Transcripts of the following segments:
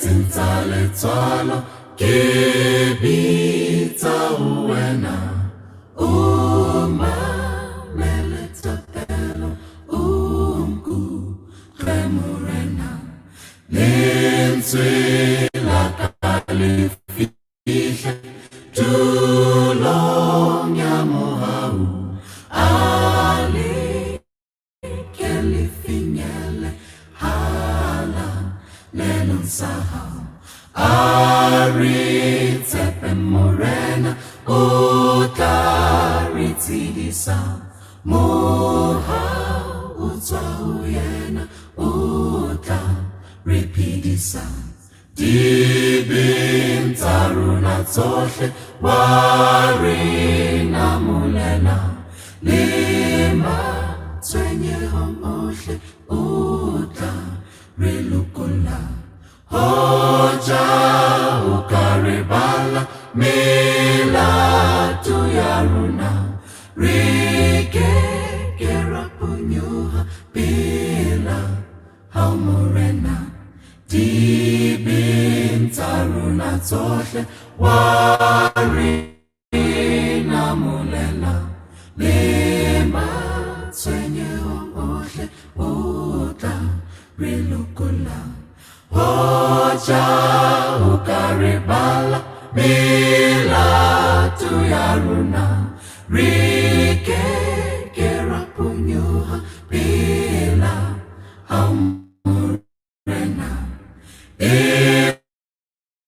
Tintale twalo kebita uwena uma meletapelo umku remurena nenswe la kalifiche tulong yamuhau ali kelifinyele hala lenun sahau Ari tepe morena utaritidisa moha utwa uyena utaripidisa dibin taruna toshe warina mulena lima twenye homoshe utarilukula Hoja ukaribala mila tuyaruna rike kerapunyuha bila haumurena dibin taruna toshe warina mulela lima twenye omoshe uta rilukula Hoja ukaribala mila tuyaruna rike kerapunyuha bila haumurena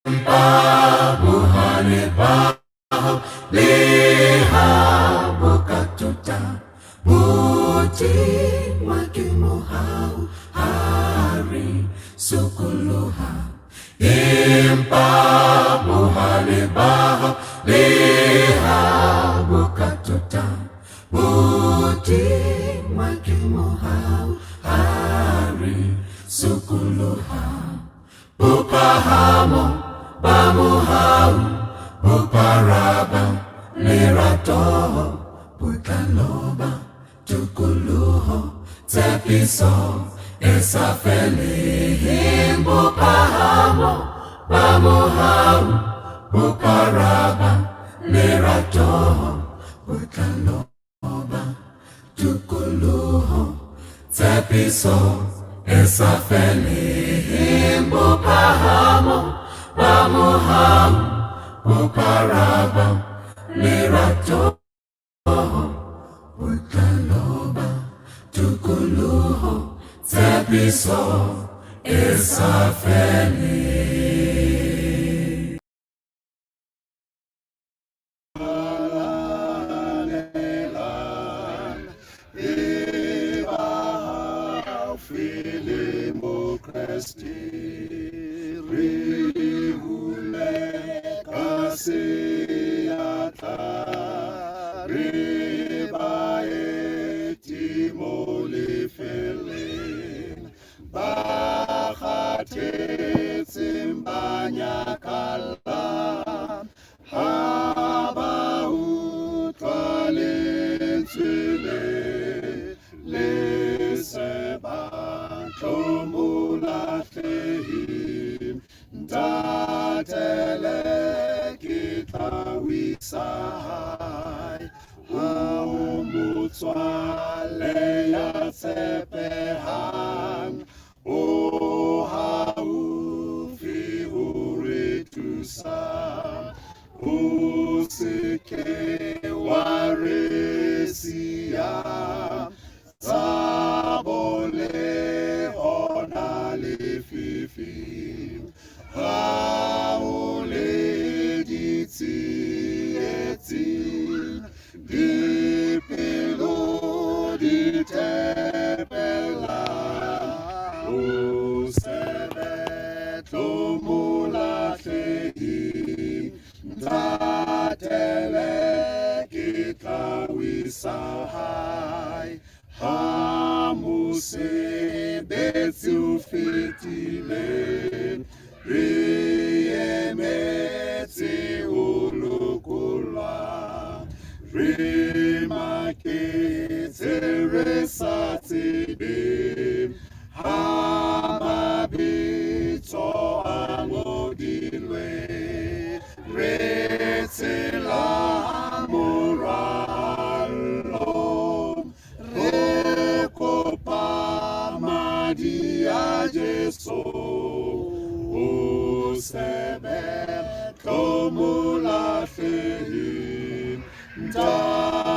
impa buhane baho leha bukatuta buti makimuhau hari sukuluha impa buhale baha leha bukatuta buti makimuhau hari sukuluha bupahamo bamuhau buparaba liratoho butaloba tukuluho tepiso Esafele himbo pahamo bamuhau buparaba liratoho butaloba tukuluho tepiso esafele himbo pahamo bamuhau buparaba liratoho butaloba tukuluho Tepiso esafele Eva filimo Christi rihule kasiata riba etimolifele Bahate simbanya kala haba utwale tsile leseba tomula tehim datele kitawisai haumutswale ya sepehan O haufi uretusa usike waresia tabole onale fifi haule diti eti dipelo ditepela Tomula fehi datele kitawisahai hamuse betu fitile riemeti ulukula rimake teresati hama dia Jesu o sebe como la fehi tatele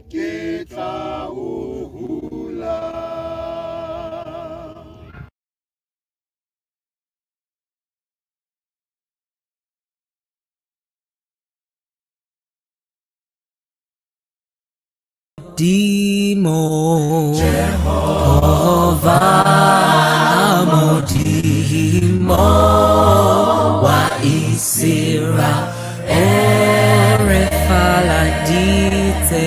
kita uhula. Dimo Jehovah Modimo wa isira orefaladite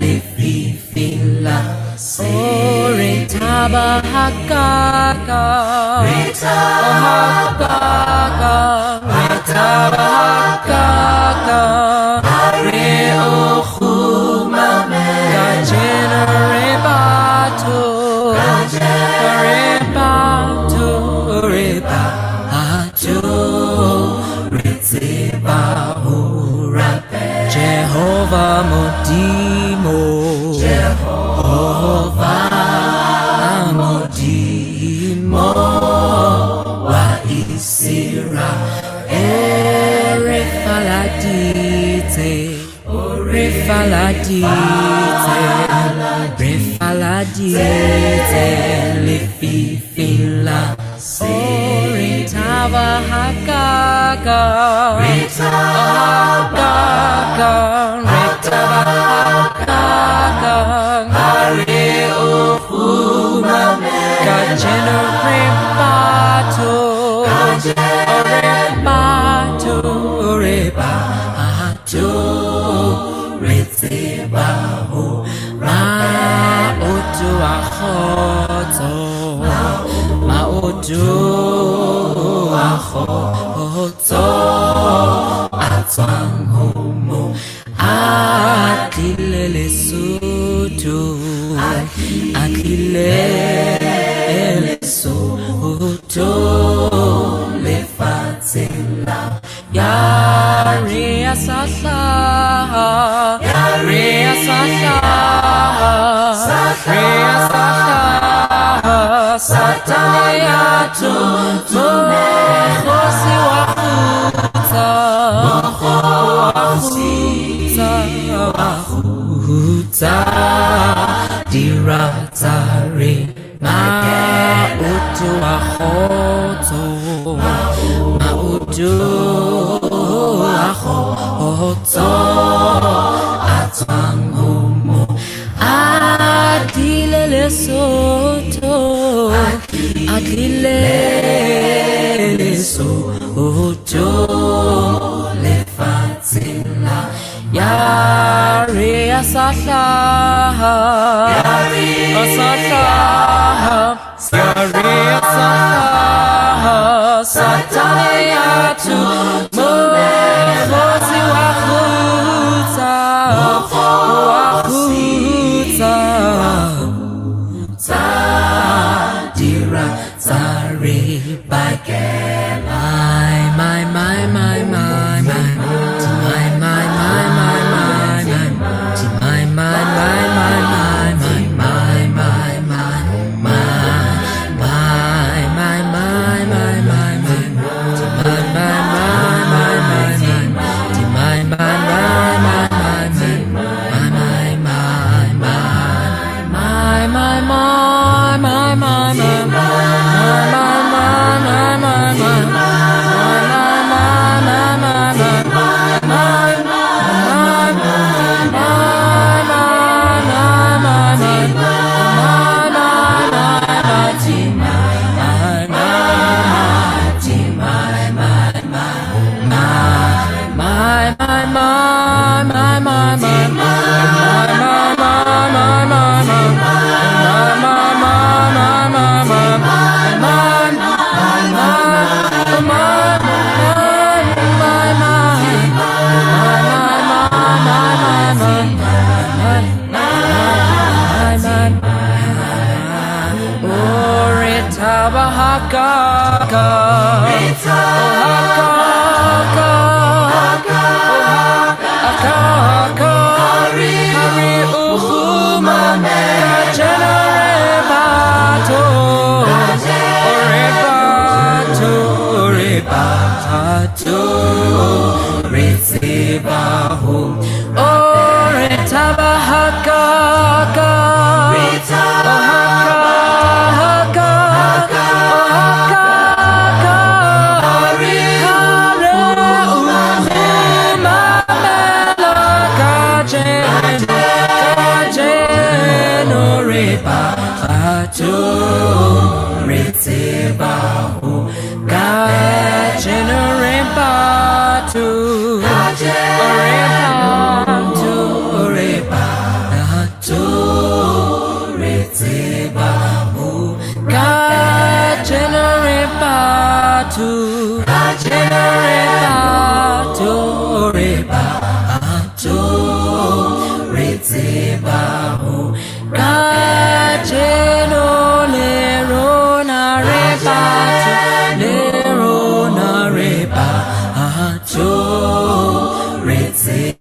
lififila oretabahakaka Tabakaka Reochuma Gajenerebato Ritibahura Jehovah Modimo Jehovah Modimo wa isira Refaladite lififila Tabahakaka Areohuma Gajenerebato Ritibahu Ma'udu Achoto Atwanghumu Akilele Sutu Akilele Sutu Lefatila Yaria Sasha Sataniatu Mohosi Wahuta Diratari Ma'utu Ahoto Atwanghumu Akilele Soto Akilele Soto Lefatila Yari Asasha Sataniatu Mohosi Wahuta Dira Zari Bagel my to receive God generate to receive God generate to receive God lerona reba to receive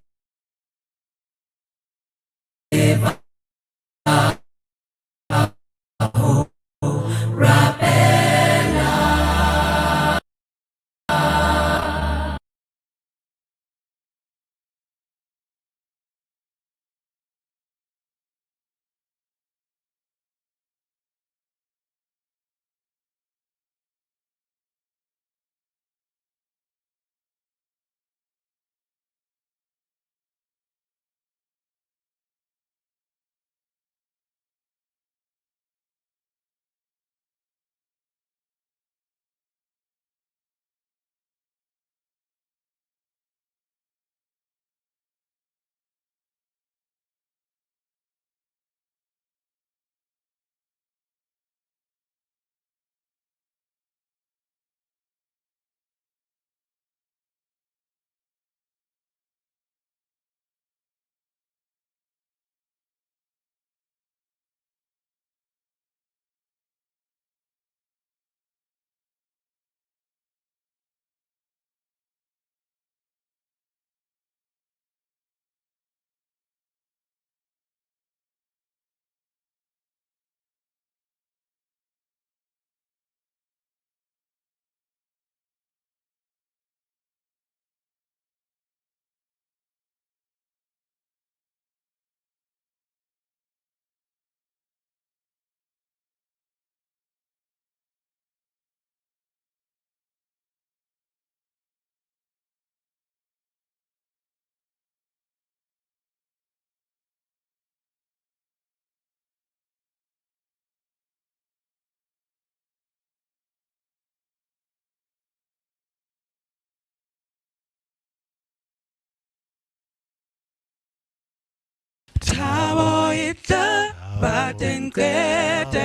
Tabo ita baten ketelong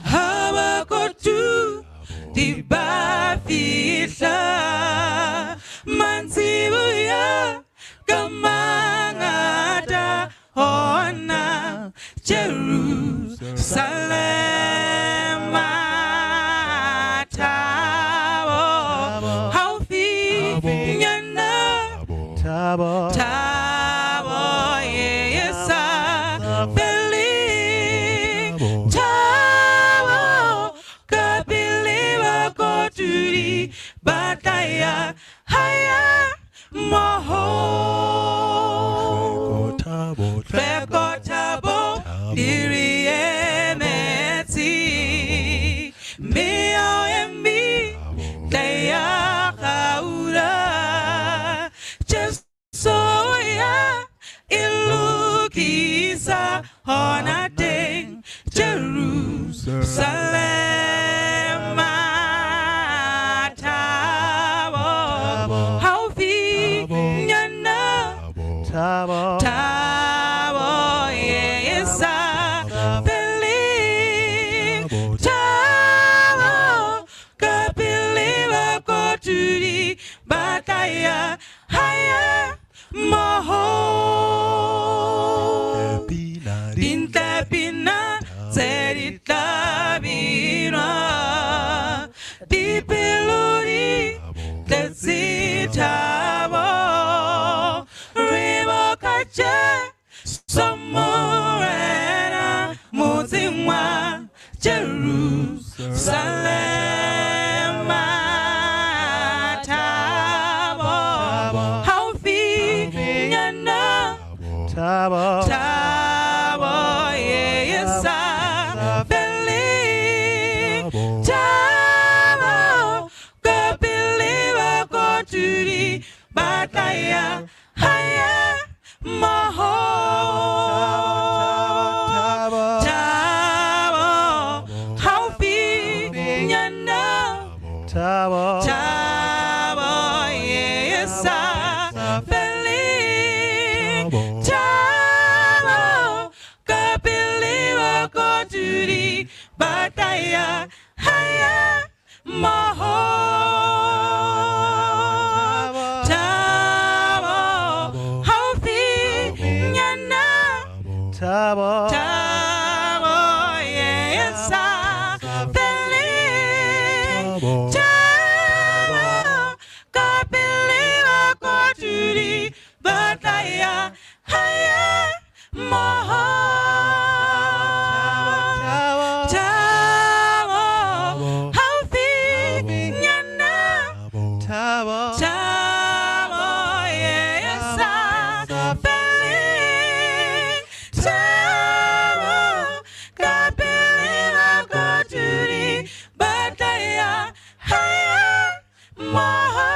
haba kotu di bafisa mansibuya kamangada ona Jerusalem tabo how fi nyana tabo Bataya haya maho Fekotabo diriemeti Mio embi Daya kaura Just so ya ilukisa honading Jerusalem Tabo yesa believe Tabo kapiliwa koturi bataya haya maho Binta bina zerita bina Dipiluri tezitabo Somorena Muzimwa Jerusalem Tabo How fi nyana Tabo yesa believe Tabo kapiliwa koturi bataya haya Maho Feli Chamo Kapili Wakoturi Bataya Haya Maho Chamo Haufi Nyana Chamo Yesa Feli Chamo Kapili Wakoturi Bataya Haya Maho Chamo Haufi Nyana Chamo Yesa Feli Chamo Kapili Wakoturi Bataya Haya Maho.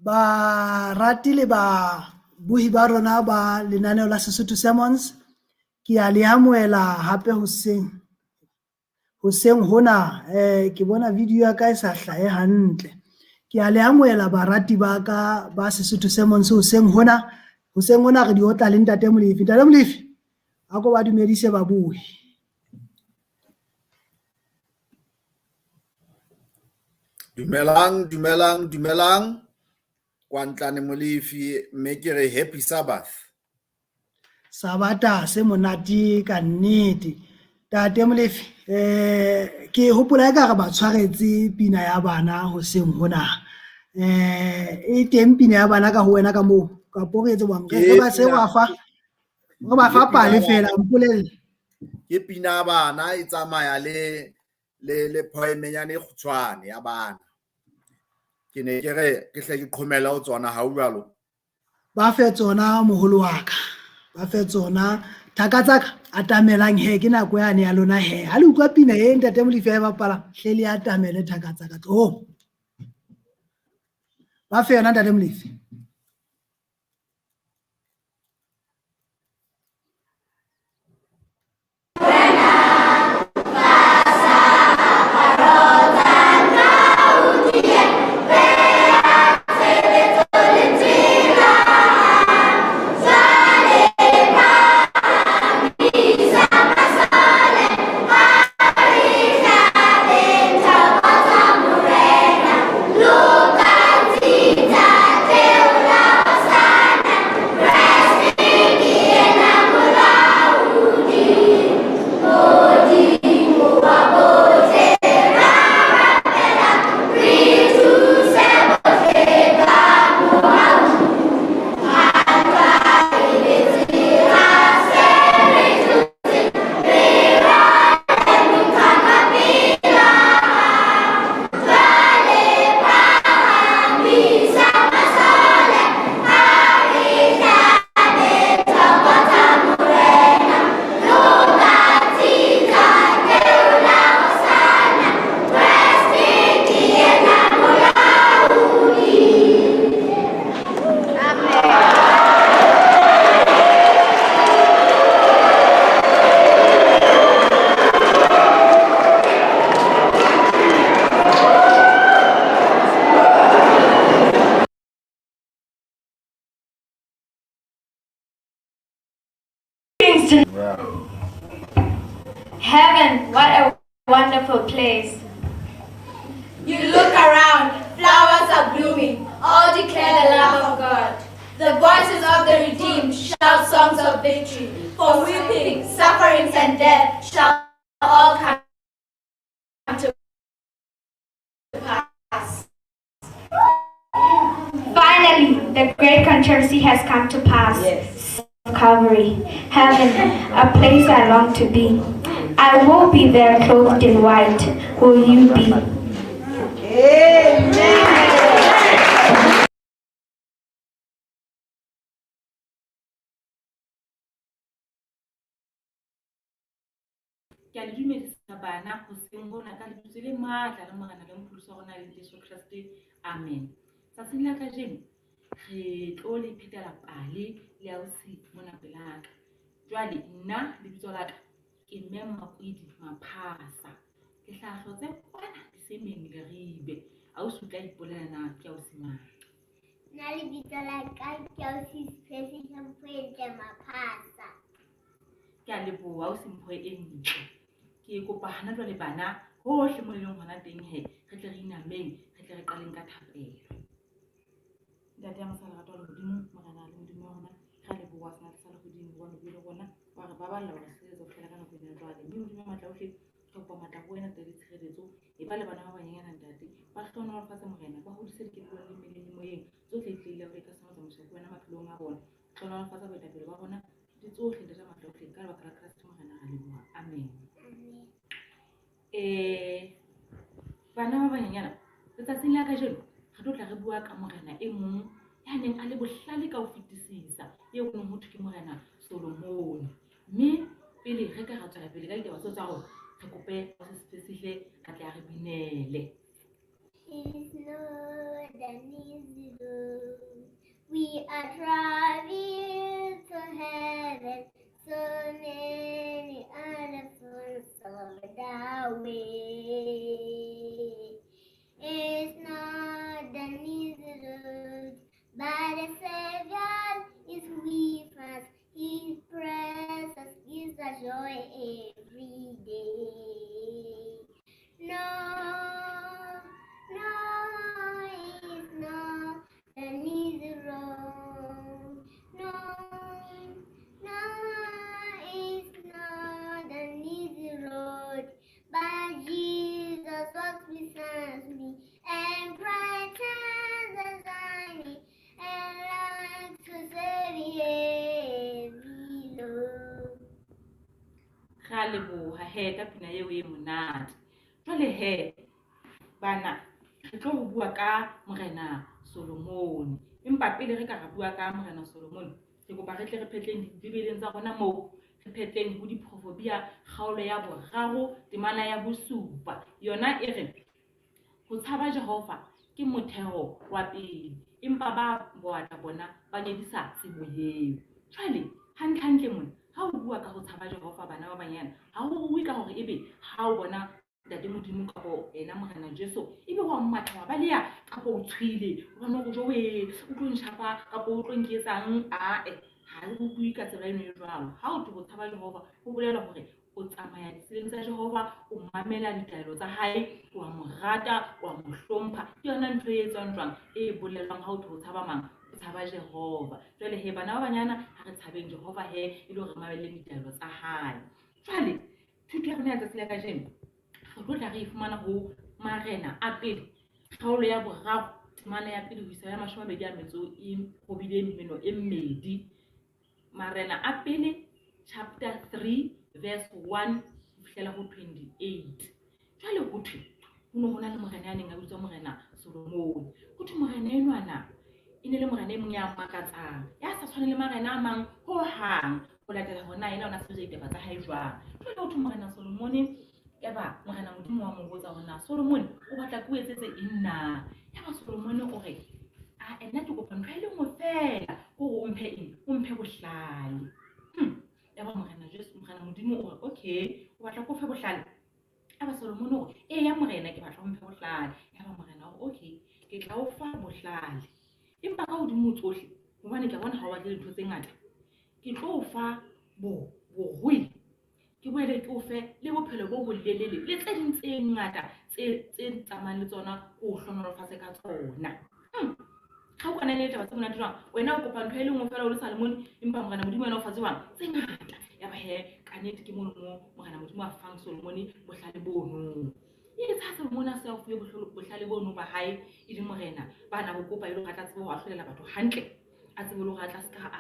Ba ratile ba buhi ba rona ba lenaneo la Sesotho Sermons, ke a le amohela hape hoseng hona. Ke bona video ya ka e sa hlahe hantle. Ke a le amohela barati ba ka ba Sesotho Sermons hoseng hona re di otla le Ntate Molefi. Ntate Molefi, a ko ba dumedise babuhi. Dumelang. Kwantlane Molefi, mme ke re happy Sabbath. Sabata se monate ka nnete. Ntate Molefi, ke hopola eka re ba tshwaretse pina ya bana hoseng hona. E teng pina ya bana ka ho wena ka moo, kapo re etse bang re ba se wa fa pale fela mpolelle. Ke pina ya bana e tsamaya le poemenyane e kgutshwane ya bana. Ke ne ke re ke hle ke qhomela ho tsona ha jwalo. Ba fe tsona moholo wa ka, ba fe tsona thaka tsaka atamelang he, ke nako yane ya lona he. Ha le utlwa pina e Ntate Molefi a e bapala, hle le atamele thaka tsaka tlo. Ba fe yona Ntate Molefi. Heaven, what a wonderful place. You look around, flowers are blooming, all declare the love of God. The voices of the redeemed shout songs of victory, for weeping, sufferings, and death shall all come to pass. Finally, the great controversy has come to pass. Yes. Calvary, heaven, a place I long to be. I will be there clothed in white. Will you be? Amen. Bana ho seng bona ka lebitso le matla le morena le mphodiso rona le Jesu Kriste. Amen. Tsatsing la kajeno re tlo le phetela pale le ausi mona pelaka. Jwale nna lebitso la ka ke mme Makwedi Maphasa. Ke hlahlotse kwana disemeng le ribe. Ausi tla ipolela na ke ausi mang. Nna lebitso la ka ke ausi Special Mphoentle Maphasa. Ke a leboha ausi mpho e ntle. Ke kopa hana jwale bana hohle mo leng hona teng he re tle re inameng re tle re qaleng ka thapelo. Ntate ya mosala ratwa le hodimo morena le modimo wa rona ra leboha sana tsala hodimo wa lebile rona wa re baballa wa seletsa ho fela ka nako ena jwale mme modimo matla ohle re kopa matla ho wena tadi tshireletso e ba le bana ba banyenyana ntate ba hlona wa fatsa morena ba hodise diketlo le meleng moyeng tsohle tlile hore ka sana tsamaiso ho wena maphelong a bona hlona wa fatsa boetapele ba bona di tsohle ntate matla ohle ka lebaka la Kristo morena ra leboha. Amen. Bana ba banyenyana letsatsing la kajeno re tlo tla re bua ka morena e mong ya neng a le bohlale ka ho fetisisa eo neng ho thwe ke morena Solomon. Mme pele re ka ra tswela pele ka ditaba tseo tsa rona re kope se spesihle a tle a re binele. It's not an easy road. We are traveling to heaven. So many other fools along the way. It's not an easy road, but the Savior is with us. His presence gives us joy every day. No, it's not an easy road. No, it's not an easy road. But Jesus walks beside me and brightens the journey and lights to save every load. Ra leboha he ka pina eo e monate. Jwale he bana re tlo ho bua ka morena Solomon. Empa pele re ka ra bua ka morena Solomon ke kopa re tle re phetleng dibebeleng tsa rona moo re phetleng ho diprofobia kgaolo ya boraro temana ya bosupa yona e re ho tshaba Jehova ke motheo wa pele empa ba boata bona ba nyedisa tsebo eo. Jwale hantle mona ha o bua ka ho tshaba Jehova bana ba banyana ha ho bue ka hore ebe ha o bona ntate modimo ka bo ena morena Jesu ebe wa mmatha wa baleya ka bo tshwile o bona go jowe o tlo nshapa ka bo o tlo nketsang ha o bue ka tsela eno e jwalo. Ha o tlo ho tshaba Jehova ho bolela hore o tsamaya ditseleng tsa Jehova o mamela ditaelo tsa hae o a mo rata o a mo hlompha ke yona ntho e etswang jwang e bolelwang ha o tlo tshaba mang o tshaba Jehova. Jwale he bana ba banyana ha re tshabeng Jehova he e le hore mamelle ditaelo tsa hae. Jwale thuto ya rona ya tsatsi la kajeno re tlo tla re fumana ho marena a pele kgaolo ya boraro temana ya pele ho isa ya 28 Mino e mmedi. Marena a pele chapter 3 verse 1 ho fihlela ho 28. Jwale ho thwe ho ne hona le morena ya neng a bitswa morena Solomon. Ho thwe morena enwana e ne le morena e mong ya makatsang ya sa tshwane le marena a mang ho hang ho latela hona ena ona se ditaba tsa hae jwang. Jwale ho thwe morena Solomon eba morena modimo wa mo botsa hona Solomon o batla ke o etsetse eng na. Yaba Solomon o re nna ke kopa ntho e le nngwe fela hore o mphe eng o mphe bohlale. Yaba morena modimo o re okay o batla ko fe bohlale. Yaba Solomon o re ya morena ke batla o mphe bohlale. Yaba morena o re okay ke tla o fa bohlale empa ka hodimo tsohle hobane ke bona ha o batle dintho tse ngata ke tlo o fa borui ke boele ke o fe le bophelo bo bolelele le tse ding tse ngata tse tsamayang le tsona o hlonolofatse ka tsona. Ha o kana le taba tse monate jwang wena o kopa ntho e le nngwe fela o le Solomon empa morena modimo wena o fatse jwang tse ngata. Yaba he ka nnete ke mono morena modimo a fang Solomon bohlale bono. E tsa Solomon a se a fuwe bohlale bono ba hae e le morena bana bo kopa e le ga tla tsebo ho ahlolela batho hantle a tsebo le ga tla ska a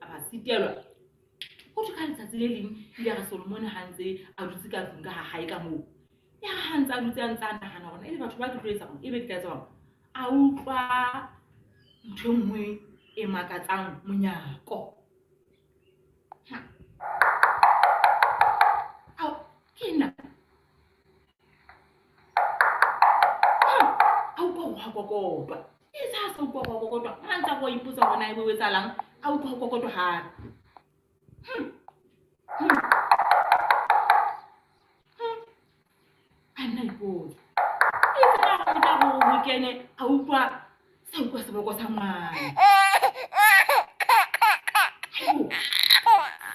ba sitelwa. Ho thwe ka letsatsi le leng ile ga Solomon ha ntse a dutse ka tlung ka ha hae ka moo ya ha ntse a dutse a ntse a nahana hore e le batho ba ke tlo etsa hore ebe ke tla etsa hore a utlwa ntho nngwe e makatsang monyako. kokotwa e sa sa utlwa kokotwa mantsa go iputsa bona e bo etsalang a utlwa kokotwa ha ana ipotsa e tla go weekend a utlwa sa utlwa seboko sa ngwana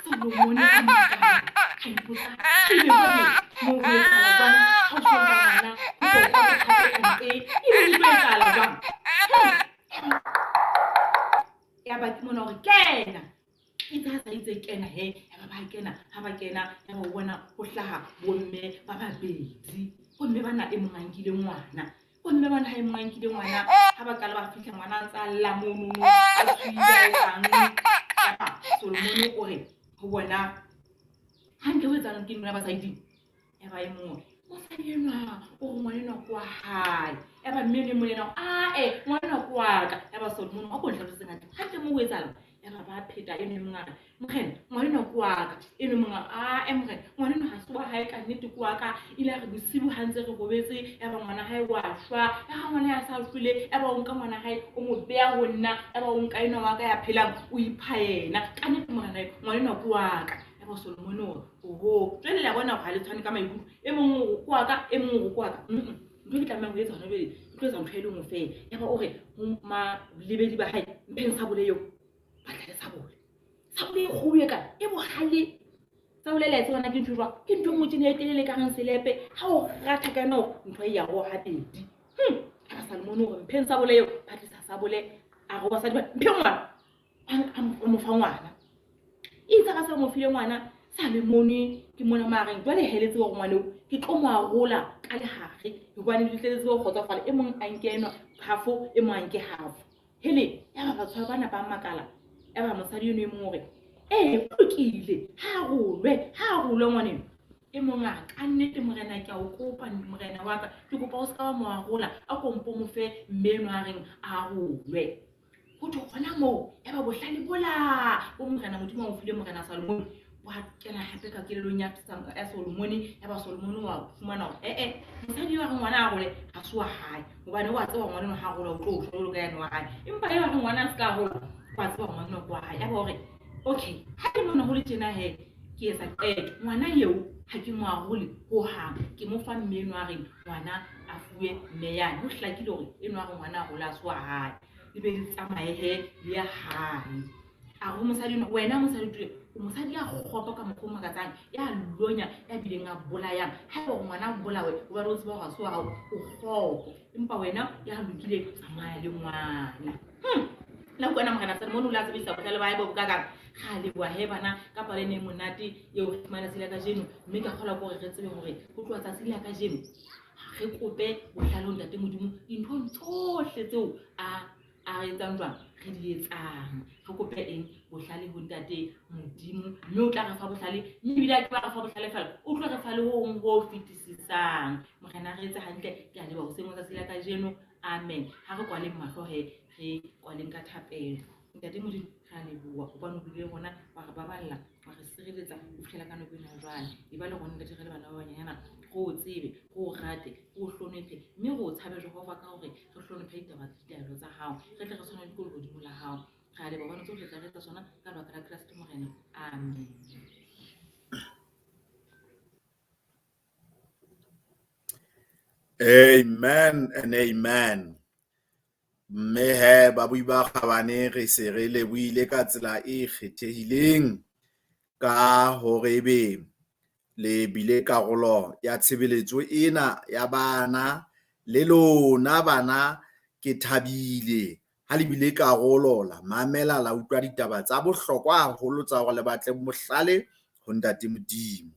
Solomon a makala a ipotsa ke be mo go etsala jwang ha o sheba ngwana o tlo ka kgape e be etsala jwang ya ba ke mona hore kena itse sa itse kena he ya ba kena ha ba kena ya ba bona ho hlaha bomme ba babedi bomme bana e mongankile ngwana bomme bana ha e mongankile ngwana ha ba kala ba fihla ngwana tsa lla mono a tswile sang ya Solomon o re ho bona ha nke ho etsalang ke nna ba saidi ya ba e mo mosadi enwa o ngwana kwa hae ya ba mme le molena ngwana kwa ka ya ba Solomon a go tlhalosetsa ngata ha ke mo ho etsalang ya ba pheta ene mongaka mogena ngwana kwa ka ene mongaka mogena ngwana ha se wa hae ka nnete kwa ka ile re bosibu hantse re bobetse ya ba ngwana hae wa shwa ya ga ngwana ya sa hlule ya ba o nka ngwana hae o mo beya ho nna ya ba o nka ena wa ka ya phelang o ipha yena ka nnete ngwana kwa ka ya ba Solomon oho jwale la bona ga le tshwane ka maikutlo e mongwe go kwa ka e mongwe go kwa ka ntho ke tlamang go etsa hona bele tlo etsa ntho e le nngwe fela ya ba o re ma lebedi ba hae mpeng sa bole yo batla le sa bole khuwe ka e bogale sa bole le tsona ke ntho ke ntho mo tsene e telele ka reng selepe ha o ratha ka no ntho e ya go ha tedi ka Solomon o re mpeng sa bole yo batla sa bole a go ba sa di mpeng ngwana a mo fa ngwana itse ka sa mo file ngwana sa le mone ke mona mareng jwale heletse go ngwana ke tlo mo agola ka le hage ke bone le tletse go kgotsofala e mong a nkeno hafo e mong a nke hafo hele ya ba batshwa bana ba makala ya ba mosadi eno e mong hore lokile ha golwe ngwaneno e mong a ka nnete morena ke a o kopa morena wa ka ke kopa o ska wa mo agola a kompo mo fe mmeno a reng a golwe go tlo gona mo ya ba bohlale bola o morena modimo o file morena Solomon wa kena hape ka kelelong ya Solomon ya ba Solomon wa fumana hore mosadi wa ngwana a gole ha se wa hae hobane wa tseba ngwana ha gola o tlo hlola ka yana wa hae empa ya re ngwana se ka gola wa tseba ngwana kwa hae ya ba hore okay ha ke mona ho le tjena he ke etsa ngwana yeo ha ke mo agole ho hang ke mo fa mmeno a reng ngwana a fuwe mmeyane ho hlakile hore eno a re ngwana a gola a se wa hae e be le tsamaye he le ya hae a go mosadi wena mosadi tue o mosadi ya gopa ka mokgwa makatsang ya lonya ya bileng a bolayang ha go ngwana bolawe o ba re o tseba ga se wa gago o gopo empa wena ya lokile tsamaya le ngwana la kwena mogana tsena mo la tsebisa botlale ba ebo ka ga le bua he bana ka pale ne monate yo mana sila ka jeno mme ka khola go re tsebe hore go tloa tsa sila ka jeno ge kope botlalo ntate modimo dintho tsohle tseo a etsang jwang re di etsang re kope eng bohlale ho ntate modimo mme o tla re fa bohlale mme bila ke ba re fa bohlale fela o tlo re fa le ho fetisisang morena re etsa hantle ke a leba go sengwe tsa sila ka jeno amen ha re kwale mahlo he re kwaleng ka thapelo ntate modimo ga le bua go bana bile gona ba re baballa ba re sireletsa o fitlhela ka nako ena jwale e ba le gona ntate re le bana ba banyana go tsebe go rate go hlonephe mme go tshabe Jehova ka hore re hlonephe ditaelo tsa hao re tle re tshwana le godimo la hao ga le ba bona tsohle tla re tsa sona ka baka la Kristo morena amen. Amen and amen. Mme he ba bui ba kgabane re se re lebohile ka tsela e kgethehileng ka hore be le bile karolo ya tshebeletso ena ya bana le lona bana ke thabile ha le bile karolo la mamela la utlwa ditaba tsa bohlokwa haholo tsa hore le batle mohlale ho ntate modimo.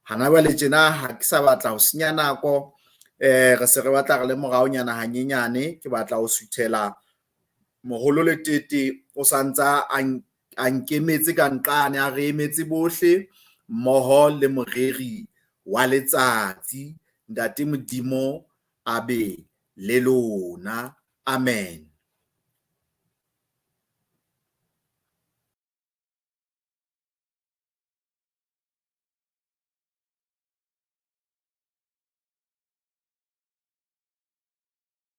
Hana ba le tjena ha ke sa batla ho senya nako re se re batla re le morao nyana hanyenyane ke batla ho suthela moholo le tete o santsa a nkemetse ka nqane a re emetse bohle mmoho le moreri wa letsatsi ntate modimo a be le lona amen.